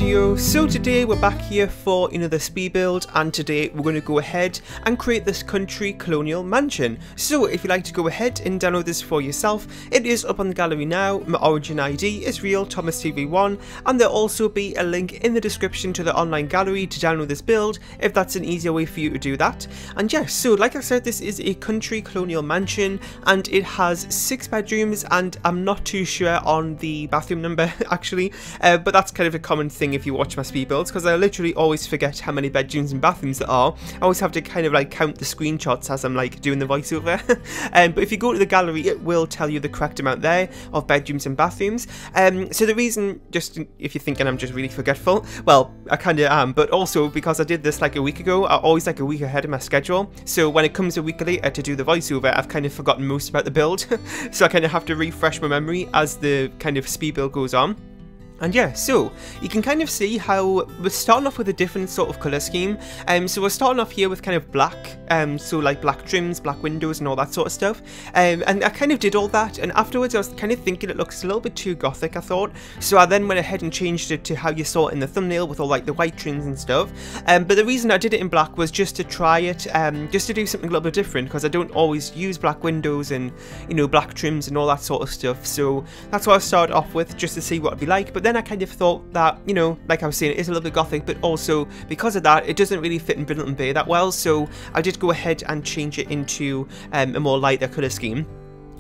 video. So today we're back here for another speed build, and today we're going to go ahead and create this country colonial mansion. So if you'd like to go ahead and download this for yourself, it is up on the gallery now. My origin ID is real Thomas TV1, and there'll also be a link in the description to the online gallery to download this build if that's an easier way for you to do that. And yeah, so like I said, this is a country colonial mansion and it has 6 bedrooms, and I'm not too sure on the bathroom number actually, but that's kind of a common thing if you watch my speed builds, because I literally always forget how many bedrooms and bathrooms there are. I always have to kind of like count the screenshots as I'm like doing the voiceover. But if you go to the gallery, it will tell you the correct amount there of bedrooms and bathrooms. So the reason, just if you're thinking I'm just really forgetful, well, I kind of am, but also because I did this like a week ago, I'm always like a week ahead of my schedule. So when it comes a week later to do the voiceover, I've kind of forgotten most about the build. So I kind of have to refresh my memory as the kind of speed build goes on. And yeah, so you can kind of see how we're starting off with a different sort of colour scheme. So we're starting off here with kind of black, so like black trims, black windows and all that sort of stuff. And I kind of did all that, and afterwards I was kind of thinking it looks a little bit too gothic, I thought. So I then went ahead and changed it to how you saw it in the thumbnail with all like the white trims and stuff. But the reason I did it in black was just to try it, just to do something a little bit different, because I don't always use black windows and, you know, black trims and all that sort of stuff. So that's what I started off with, just to see what it'd be like. But then I kind of thought that, you know, like I was saying, it is a little bit gothic, but also because of that, it doesn't really fit in Brilliant Bay that well, so I did go ahead and change it into a more lighter colour scheme.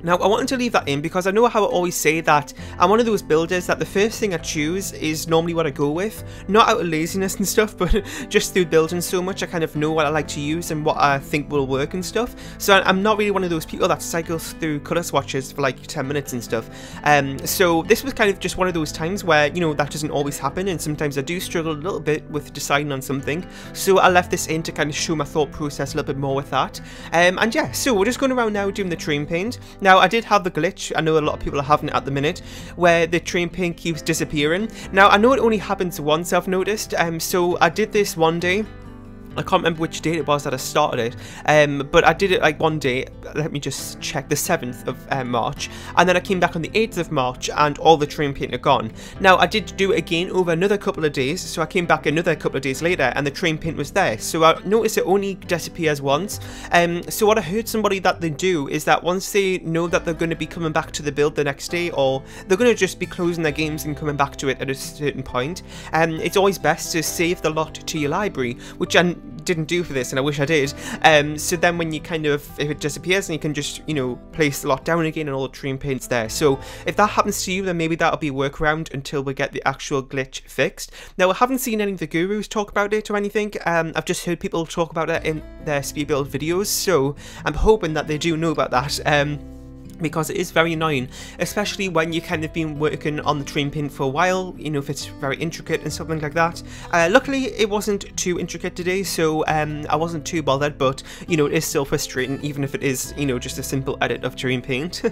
Now, I wanted to leave that in because I know how I always say that I'm one of those builders that the first thing I choose is normally what I go with. Not out of laziness and stuff, but just through building so much, I kind of know what I like to use and what I think will work and stuff. So I'm not really one of those people that cycles through colour swatches for like 10 minutes and stuff. So this was kind of just one of those times where, you know, that doesn't always happen, and sometimes I do struggle a little bit with deciding on something. So I left this in to kind of show my thought process a little bit more with that. And yeah, so we're just going around now doing the train paint. Now, I did have the glitch, I know a lot of people are having it at the minute, where the train paint keeps disappearing. Now, I know it only happens once, I've noticed, so I did this one day. I can't remember which date it was that I started it, but I did it like one day, let me just check, the 7th of March, and then I came back on the 8th of March and all the train paint had gone. Now, I did do it again over another couple of days, so I came back another couple of days later and the train paint was there. So I noticed it only disappears once. So what I heard somebody that they do is that once they know that they're going to be coming back to the build the next day, or they're going to just be closing their games and coming back to it at a certain point, it's always best to save the lot to your library, which I didn't do for this, and I wish I did. So then when you kind of, if it disappears, then you can just, you know, place the lot down again and all the train paint's there. So if that happens to you, then maybe that'll be a workaround until we get the actual glitch fixed. Now, I haven't seen any of the gurus talk about it or anything. I've just heard people talk about it in their speed build videos, so I'm hoping that they do know about that. Because it is very annoying, especially when you kind of been working on the train paint for a while, you know, if it's very intricate and something like that. Luckily, it wasn't too intricate today, so I wasn't too bothered, but, you know, it is still frustrating, even if it is, you know, just a simple edit of train paint.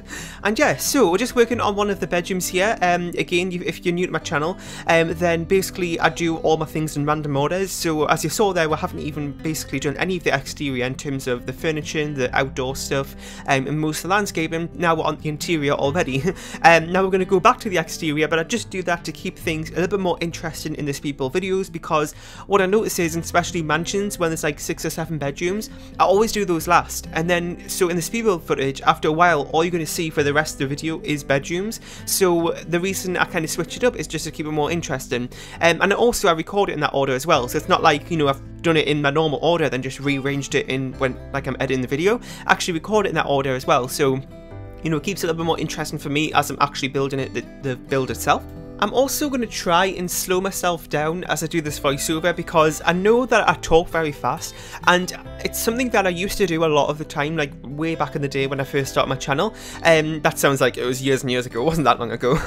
And yeah, so we're just working on one of the bedrooms here. Again, if you're new to my channel, then basically I do all my things in random orders. So as you saw there, we haven't even basically done any of the exterior in terms of the furniture, the outdoor stuff, and most of the landscaping. Now we're on the interior already. Now we're going to go back to the exterior, but I just do that to keep things a little bit more interesting in the speed build videos, because what I notice is, especially mansions, when there's like 6 or 7 bedrooms, I always do those last. And then, so in the speed build footage, after a while, all you're going to see for the rest of the video is bedrooms. So the reason I kind of switch it up is just to keep it more interesting. And also I record it in that order as well, so it's not like, you know, I've done it in my normal order, then just rearranged it in when, like, I'm editing the video. I actually record it in that order as well, so, you know, it keeps it a little bit more interesting for me as I'm actually building it, the build itself. I'm also going to try and slow myself down as I do this voiceover, because I know that I talk very fast, and it's something that I used to do a lot of the time, like way back in the day when I first started my channel. That sounds like it was years and years ago, it wasn't that long ago.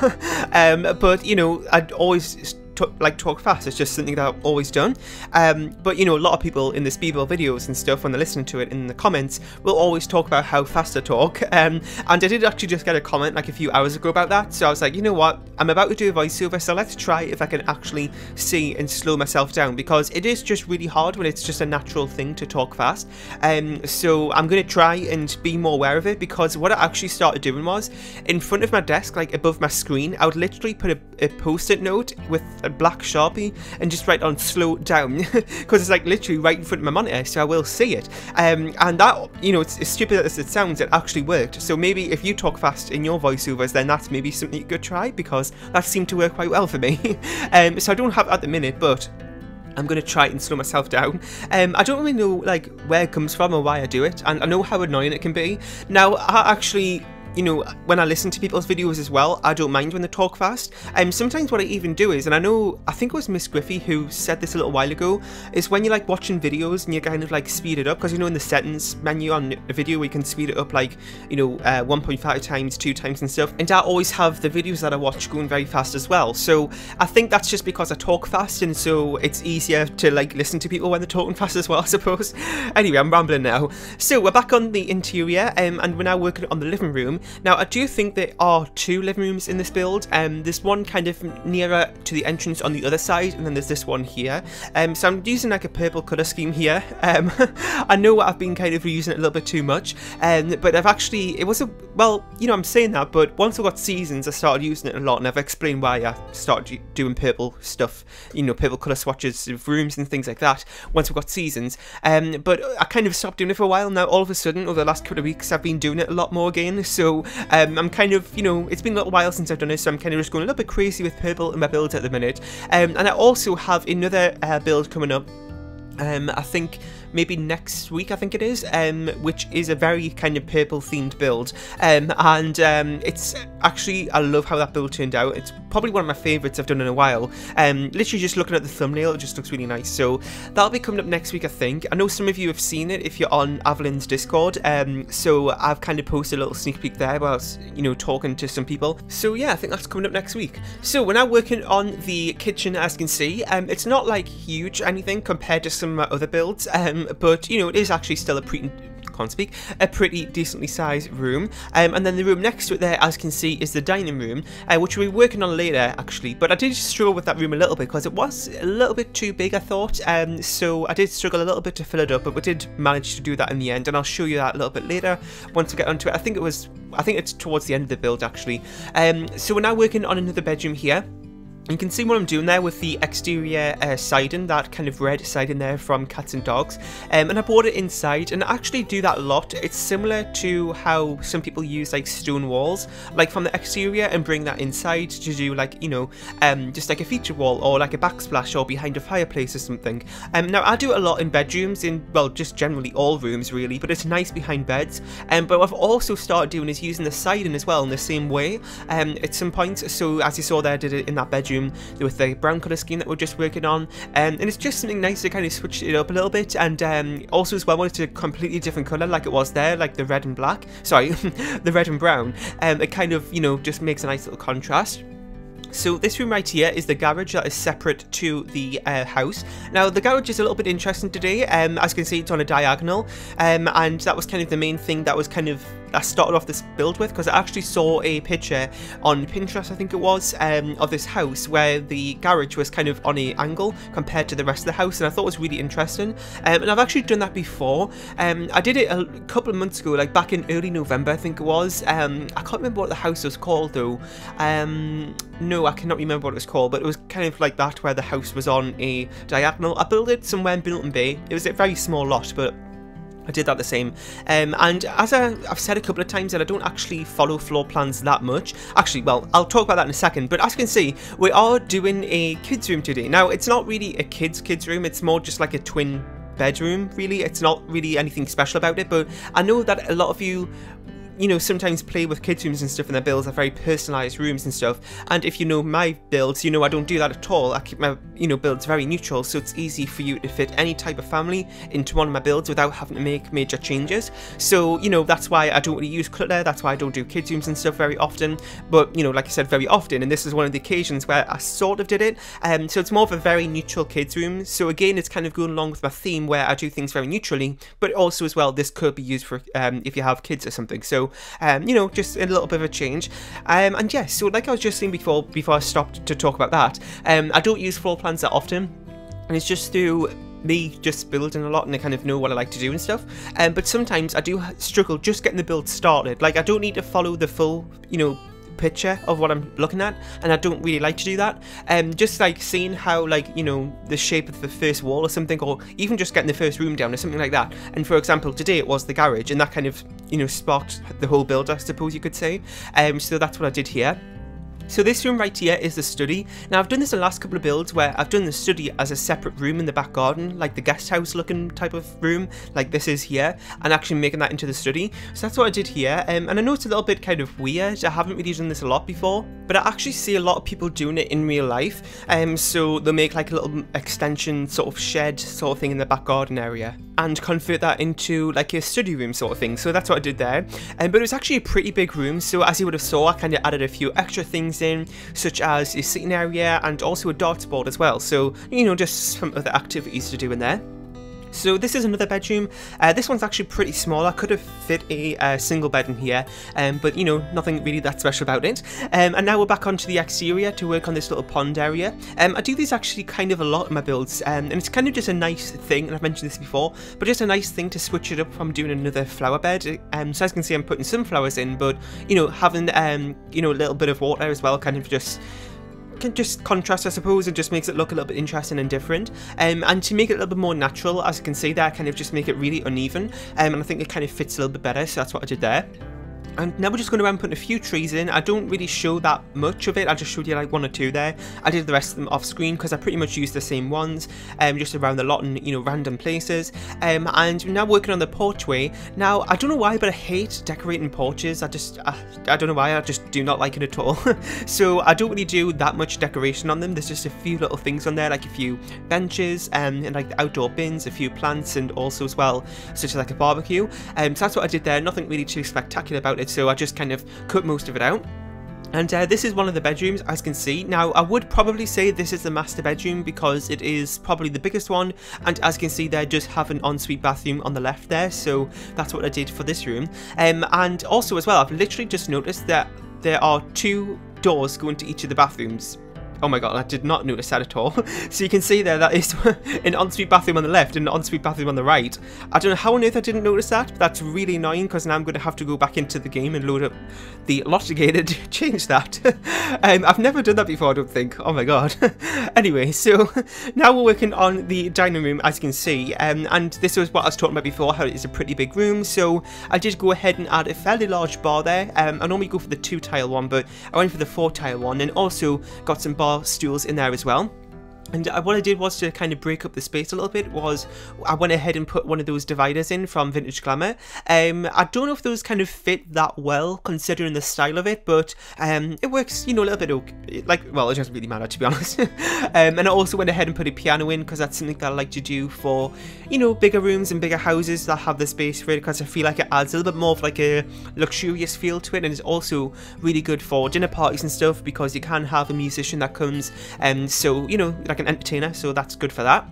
But, you know, I'd always talk fast. It's just something that I've always done. But you know, a lot of people in the speed build videos and stuff, when they're listening to it in the comments, will always talk about how fast I talk. And I did actually just get a comment like a few hours ago about that, so I was like, you know what, I'm about to do a voiceover, so let's try if I can actually see and slow myself down, because it is just really hard when it's just a natural thing to talk fast. So I'm going to try and be more aware of it, because what I actually started doing was, in front of my desk, like above my screen, I would literally put a post-it note with a black Sharpie and just write on slow down because it's like literally right in front of my monitor, so I will see it. And that, you know, it's as stupid as it sounds, it actually worked. So maybe if you talk fast in your voiceovers, then that's maybe something you could try, because that seemed to work quite well for me. So I don't have it at the minute, but I'm going to try and slow myself down. I don't really know like where it comes from or why I do it, and I know how annoying it can be. Now, I actually, you know, when I listen to people's videos as well, I don't mind when they talk fast. Sometimes what I even do is, and I think it was Miss Griffey who said this a little while ago, is when you're like watching videos and you kind of like speed it up, because you know in the settings menu on a video we can speed it up like, you know, 1.5 times, 2 times and stuff, and I always have the videos that I watch going very fast as well. So I think that's just because I talk fast, and so it's easier to like listen to people when they're talking fast as well, I suppose. Anyway, I'm rambling now. So we're back on the interior, and we're now working on the living room. Now, I do think there are 2 living rooms in this build. There's one kind of nearer to the entrance on the other side, and then there's this one here. So I'm using like a purple colour scheme here. I know I've been kind of reusing it a little bit too much, but I've actually, it was a, well, you know, I'm saying that, but once I got seasons, I started using it a lot, and I've explained why I started doing purple stuff, you know, purple colour swatches of rooms and things like that, once we got seasons. But I kind of stopped doing it for a while. Now, all of a sudden, over the last couple of weeks, I've been doing it a lot more again, so I'm kind of, you know, it's been a little while since I've done it, so I'm kind of just going a little bit crazy with purple in my builds at the minute. And I also have another build coming up, I think maybe next week, I think it is, which is a very kind of purple themed build, and it's actually, I love how that build turned out. It's probably one of my favourites I've done in a while. Literally just looking at the thumbnail, it just looks really nice, so that'll be coming up next week, I think. I know some of you have seen it if you're on Avalyn's Discord, so I've kind of posted a little sneak peek there whilst, you know, talking to some people. So yeah, I think that's coming up next week. So we're now working on the kitchen, as you can see. It's not like huge anything compared to some of my other builds, but you know, it is actually still a pretty decently sized room. And then the room next to it there, as you can see, is the dining room, which we'll be working on later actually, but I did struggle with that room a little bit because it was a little bit too big, I thought, so I did struggle a little bit to fill it up, but we did manage to do that in the end, and I'll show you that a little bit later once we get onto it. I think it's towards the end of the build actually. So we're now working on another bedroom here. You can see what I'm doing there with the exterior siding, that kind of red siding there from Cats and Dogs, and I brought it inside, and I actually do that a lot. It's similar to how some people use like stone walls, like from the exterior, and bring that inside to do like, you know, just like a feature wall or like a backsplash or behind a fireplace or something. Now I do it a lot in bedrooms, in, well, just generally all rooms really, but it's nice behind beds. But what I've also started doing is using the siding as well in the same way at some points. So as you saw there, I did it in that bedroom with the brown colour scheme that we're just working on, and it's just something nice to kind of switch it up a little bit, and also as well when it's a completely different colour like it was there, like the red and black, sorry, the red and brown, it kind of, you know, just makes a nice little contrast. So this room right here is the garage that is separate to the house. Now the garage is a little bit interesting today, as you can see it's on a diagonal, and that was kind of the main thing that was kind of, I started off this build with, because I actually saw a picture on Pinterest, I think it was, of this house where the garage was kind of on an angle compared to the rest of the house, and I thought it was really interesting, and I've actually done that before. I did it a couple of months ago, like back in early November I think it was. I can't remember what the house was called though. No, I cannot remember what it was called, but it was kind of like that, where the house was on a diagonal. I built it somewhere in Bilton Bay. It was a very small lot, but I did that the same. And as I've said a couple of times, that I don't actually follow floor plans that much. Actually, well, I'll talk about that in a second, but as you can see, we are doing a kids room today. Now, it's not really a kids room, it's more just like a twin bedroom, really. It's not really anything special about it, but I know that a lot of you, you know, sometimes play with kids rooms and stuff, and their builds are very personalised rooms and stuff, and if you know my builds, you know I don't do that at all. I keep my, you know, builds very neutral, so it's easy for you to fit any type of family into one of my builds without having to make major changes. So, you know, that's why I don't really use clutter, that's why I don't do kids rooms and stuff very often, but, you know, like I said, very often, and this is one of the occasions where I sort of did it. So it's more of a very neutral kids room, so again, it's kind of going along with my theme where I do things very neutrally, but also as well, this could be used for if you have kids or something. So you know, just a little bit of a change. And yes, so like I was just saying before I stopped to talk about that, I don't use floor plans that often, and it's just through me just building a lot, and I kind of know what I like to do and stuff. But sometimes I do struggle just getting the build started. Like, I don't need to follow the full, you know, picture of what I'm looking at, and I don't really like to do that. Just like seeing how, like, you know, the shape of the first wall or something, or even just getting the first room down or something like that. And for example, today it was the garage, and that kind of, you know, sparked the whole build, I suppose you could say. So that's what I did here. So this room right here is the study. Now I've done this in the last couple of builds where I've done the study as a separate room in the back garden, like the guest house looking type of room, like this is here, and actually making that into the study. So that's what I did here, and I know it's a little bit kind of weird. I haven't really done this a lot before, but I actually see a lot of people doing it in real life. So they'll make like a little extension sort of shed sort of thing in the back garden area and convert that into like a study room sort of thing. So that's what I did there, but it was actually a pretty big room. So as you would have saw, I kind of added a few extra things in, such as a sitting area and also a darts board as well. So, you know, just some other activities to do in there. So this is another bedroom. This one's actually pretty small. I could have fit a single bed in here, but you know, nothing really that special about it. And now we're back onto the exterior to work on this little pond area. I do these actually kind of a lot in my builds, and it's kind of just a nice thing, and I've mentioned this before, but just a nice thing to switch it up from doing another flower bed. So as you can see, I'm putting some flowers in, but you know, having you know, a little bit of water as well, kind of just contrast, I suppose, and just makes it look a little bit interesting and different, and to make it a little bit more natural, as you can see there, kind of just make it really uneven, and I think it kind of fits a little bit better, so that's what I did there. And now we're just going around putting a few trees in. I don't really show that much of it, I just showed you like one or two there. I did the rest of them off screen because I pretty much used the same ones, just around the lot in, you know, random places. And now working on the porchway. Now, I don't know why, but I hate decorating porches. I don't know why, I just do not like it at all. So I don't really do that much decoration on them. There's just a few little things on there, like a few benches, and like the outdoor bins, a few plants, and also as well, such as like a barbecue. So that's what I did there, nothing really too spectacular about it. So I just kind of cut most of it out. And this is one of the bedrooms, as you can see. Now, I would probably say this is the master bedroom because it is probably the biggest one. And as you can see, they just have an ensuite bathroom on the left there. So that's what I did for this room. And also as well, I've literally just noticed that there are 2 doors going to each of the bathrooms. Oh my god, I did not notice that at all. So you can see there, that is an ensuite bathroom on the left and an ensuite bathroom on the right. I don't know how on earth I didn't notice that, but that's really annoying because now I'm going to have to go back into the game and load up the Logicator to change that. I've never done that before, I don't think. Oh my god. Anyway, so now we're working on the dining room, as you can see. And this was what I was talking about before, how it's a pretty big room. So I did go ahead and add a fairly large bar there. I normally go for the 2-tile one, but I went for the 4-tile one, and also got some bar stools in there as well. And what I did was to kind of break up the space a little bit, was I went ahead and put one of those dividers in from Vintage Glamour. I don't know if those kind of fit that well considering the style of it, but it works, you know, a little bit okay. Like, well, it doesn't really matter, to be honest. And I also went ahead and put a piano in because that's something that I like to do for, you know, bigger rooms and bigger houses that have the space for it, because I feel like it adds a little bit more of like a luxurious feel to it, and it's also really good for dinner parties and stuff because you can have a musician that comes, so, you know, like an entertainer, so that's good for that.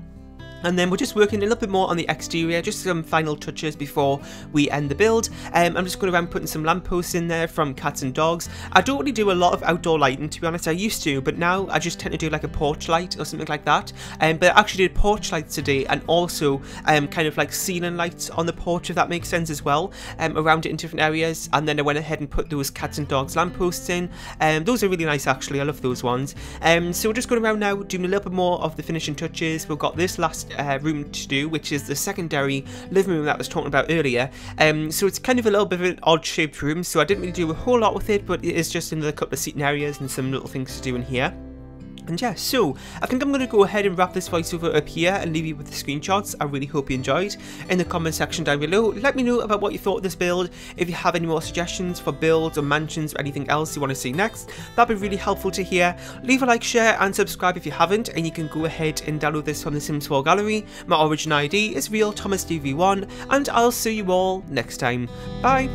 And then we're just working a little bit more on the exterior, just some final touches before we end the build. I'm just going around putting some lampposts in there from cats and dogs. I don't really do a lot of outdoor lighting, to be honest. I used to, but now I just tend to do like a porch light or something like that. But I actually did porch lights today, and also kind of like ceiling lights on the porch, if that makes sense as well, around it in different areas. And then I went ahead and put those cats and dogs lampposts in. Those are really nice, actually. I love those ones. So we're just going around now doing a little bit more of the finishing touches. We've got this last room to do, which is the secondary living room that I was talking about earlier. So it's kind of a little bit of an odd shaped room, so I didn't really do a whole lot with it, but it is just another couple of seating areas and some little things to do in here. And yeah, so I think I'm going to go ahead and wrap this voiceover up here and leave you with the screenshots. I really hope you enjoyed. In the comment section down below, let me know about what you thought of this build. If you have any more suggestions for builds or mansions or anything else you want to see next, that'd be really helpful to hear. Leave a like, share and subscribe if you haven't, and you can go ahead and download this from the Sims 4 gallery. My origin ID is RealThomasDV1, and I'll see you all next time. Bye!